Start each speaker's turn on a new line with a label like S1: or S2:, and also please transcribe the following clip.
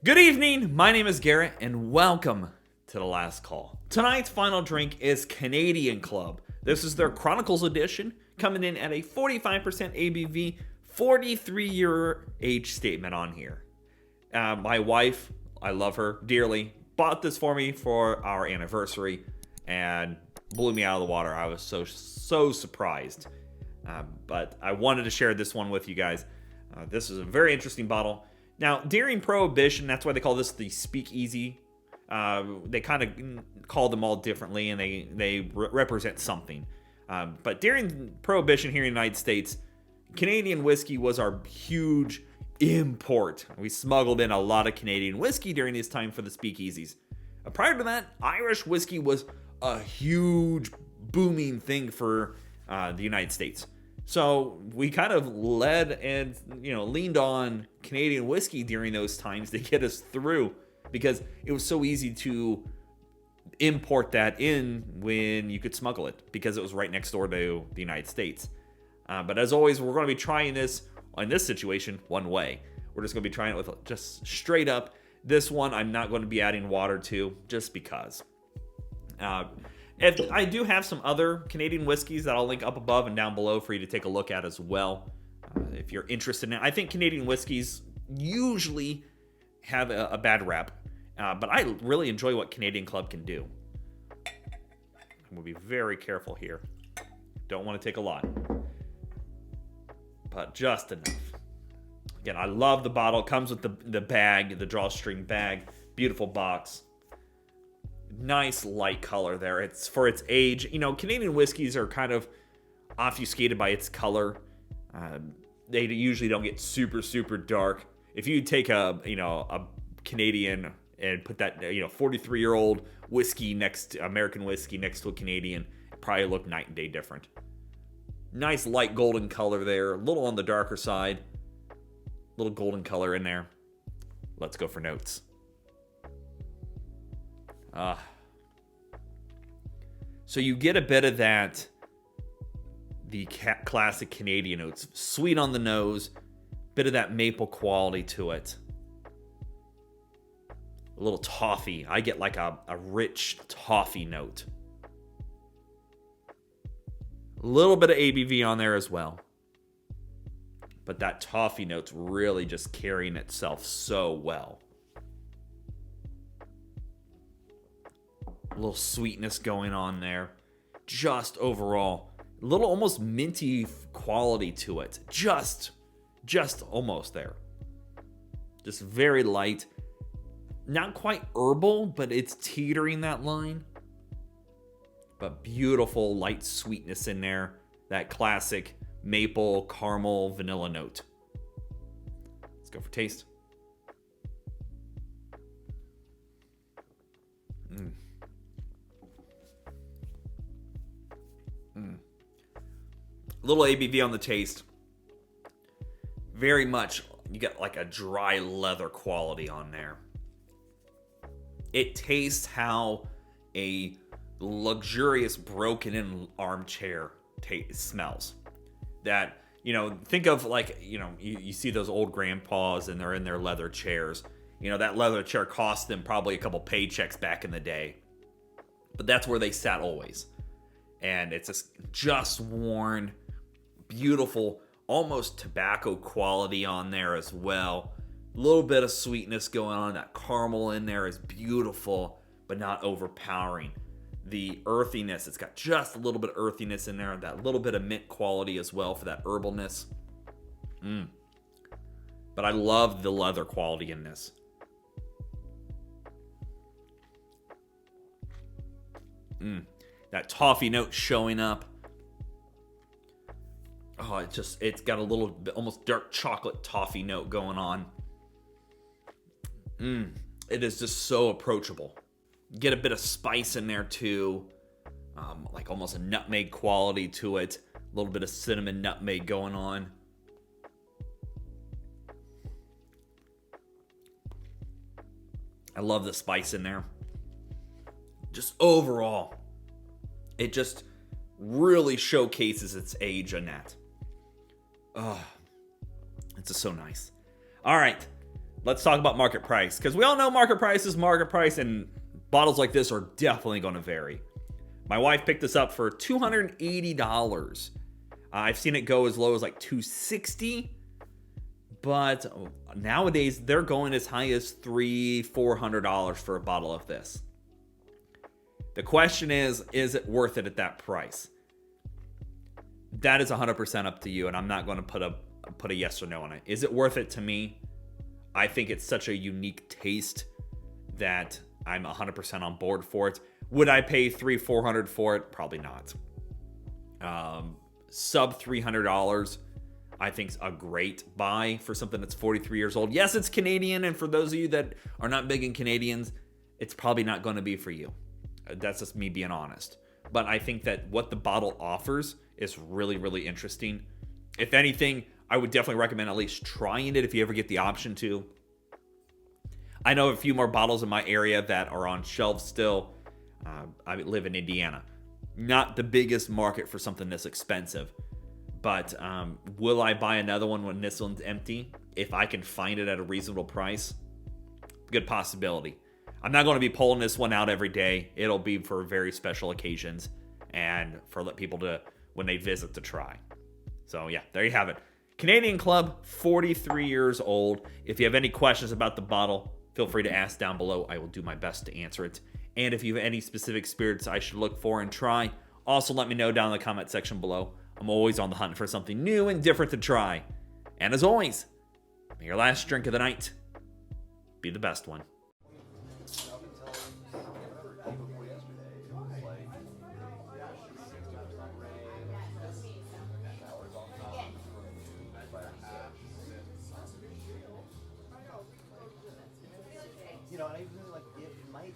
S1: Good evening, my name is Garrett, and welcome to The Last Call. Tonight's final drink is Canadian Club. This is their Chronicles edition, coming in at a 45% ABV, 43-year age statement on here. My wife, I love her dearly, bought this for me for our anniversary, and blew me out of the water. I was so surprised. But I wanted to share this one with you guys. This is a very interesting bottle. Now, during Prohibition, that's why they call this the Speakeasy. They kind of call them all differently, and they represent something. But during Prohibition here in the United States, Canadian whiskey was our huge import. We smuggled in a lot of Canadian whiskey during this time for the Speakeasies. Prior to that, Irish whiskey was a huge booming thing for the United States. So we kind of led and leaned on Canadian whiskey during those times to get us through, because it was so easy to import that in when you could smuggle it, because it was right next door to the United States. But as always, we're going to be trying this in this situation one way. We're just going to be trying it with just straight up. This one I'm not going to be adding water to, just because. If I do have some other Canadian whiskeys that I'll link up above and down below for you to take a look at as well, if you're interested in it. I think Canadian whiskeys usually have a bad rap, but I really enjoy what Canadian Club can do. I'm going to be very careful here. Don't want to take a lot, but just enough. Again, I love the bottle. Comes with the bag, the drawstring bag. Beautiful box. Nice light color there. It's for its age. Canadian whiskeys are kind of obfuscated by its color. They usually don't get super dark. If you take a Canadian and put that 43-year-old whiskey American whiskey next to a Canadian, it probably look night and day different. Nice light golden color there. A little on the darker side. Little golden color in there. Let's go for notes. So you get a bit of that, the classic Canadian notes. Sweet on the nose, bit of that maple quality to it. A little toffee. I get like a rich toffee note. A little bit of ABV on there as well. But that toffee note's really just carrying itself so well. A little sweetness going on there. Just overall, a little almost minty quality to it. Just almost there. Just very light. Not quite herbal, but it's teetering that line. But beautiful light sweetness in there. That classic maple, caramel, vanilla note. Let's go for taste. Little ABV on the taste. Very much, you get like a dry leather quality on there. It tastes how a luxurious broken in armchair smells. That, think of like, you see those old grandpas and they're in their leather chairs. That leather chair cost them probably a couple paychecks back in the day. But that's where they sat always. And it's just worn, beautiful, almost tobacco quality on there as well. A little bit of sweetness going on. That caramel in there is beautiful, but not overpowering. The earthiness, it's got just a little bit of earthiness in there. That little bit of mint quality as well for that herbalness. But I love the leather quality in this. That toffee note showing up. Oh, it's got a little bit, almost dark chocolate toffee note going on. It is just so approachable. Get a bit of spice in there too. Like almost a nutmeg quality to it. A little bit of cinnamon nutmeg going on. I love the spice in there. Just overall, it just really showcases its age in that. Oh, it's just so nice. All right, let's talk about market price, because we all know market price is market price, and bottles like this are definitely going to vary. My wife picked this up for $280. I've seen it go as low as like $260, but nowadays they're going as high as $300-$400 for a bottle of this. The question is it worth it at that price? That is 100% up to you, and I'm not going to put a yes or no on it. Is it worth it to me? I think it's such a unique taste that I'm 100% on board for it. Would I pay $300-$400 for it? Probably not. Sub $300, I think is a great buy for something that's 43 years old. Yes, it's Canadian, and for those of you that are not big in Canadians, it's probably not going to be for you. That's just me being honest. But I think that what the bottle offers is really, really interesting. If anything, I would definitely recommend at least trying it if you ever get the option to. I know a few more bottles in my area that are on shelves still. I live in Indiana. Not the biggest market for something this expensive. But will I buy another one when this one's empty? If I can find it at a reasonable price? Good possibility. I'm not going to be pulling this one out every day. It'll be for very special occasions and for people to, when they visit, to try. So yeah, there you have it. Canadian Club, 43 years old. If you have any questions about the bottle, feel free to ask down below. I will do my best to answer it. And if you have any specific spirits I should look for and try, also let me know down in the comment section below. I'm always on the hunt for something new and different to try. And as always, may your last drink of the night be the best one.
S2: You know, and I really like it might